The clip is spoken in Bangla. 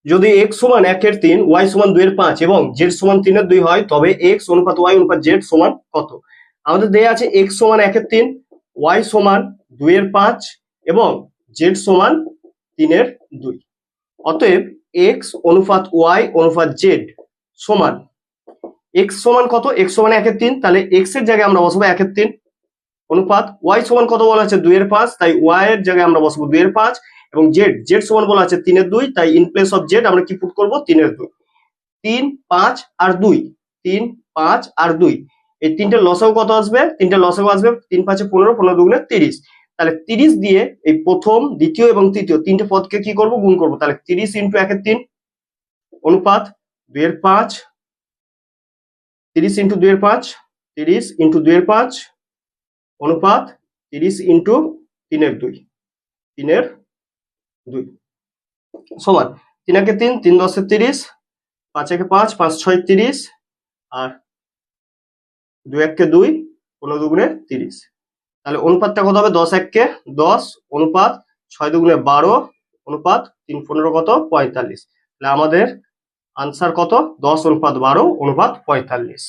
যদি x সমান 1/3, y সমান 2/5 এবং z সমান 3/2 হয় তবে x অনুপাত y অনুপাত z সমান কত? আমাদের দেয়া আছে x সমান 1/3, y সমান 2/5 এবং z সমান 3/2। অতএব x অনুপাত y অনুপাত z সমান x সমান কত? x সমান 1/3, তাহলে x এর জায়গায় আমরা বসাবো 1/3 অনুপাত y সমান কত বলা আছে 2/5, তাই y এর জায়গায় আমরা বসাবো 2/5 এবং z সমান বলা আছে 3/2, তাই ইন প্লেস অফ z আমরা কি পুট করব 3/2। 3, 5 আর 2, 3, 5 আর 2, এই তিনটে লসাগু কত আসবে? তিনটে লসাগু আসবে 3 5 15, 15 দুগুণে 30। তাহলে 30 দিয়ে এই প্রথম, দ্বিতীয় এবং তৃতীয় তিনটে পদকে কি করব? গুণ করব। তাহলে 30 ইনটু 1/3 অনুপাত 2/5, 30 ইনটু 2/5, 30 ইনটু 2/5 অনুপাত 30 ইনটু 3/2, 3/2 সমান 3 একে 3, 3 10 30, 5 একে 5, 5 6 30 আর 2 একে 2, 15 দুগুণে 30। তাহলে অনুপাতটা কত হবে? 10 একে 10 অনুপাত 6 দুগুণে 12 অনুপাত 3 15 কত? 45। তাহলে আমাদের আনসার কত? 10 অনুপাত 12 অনুপাত 45।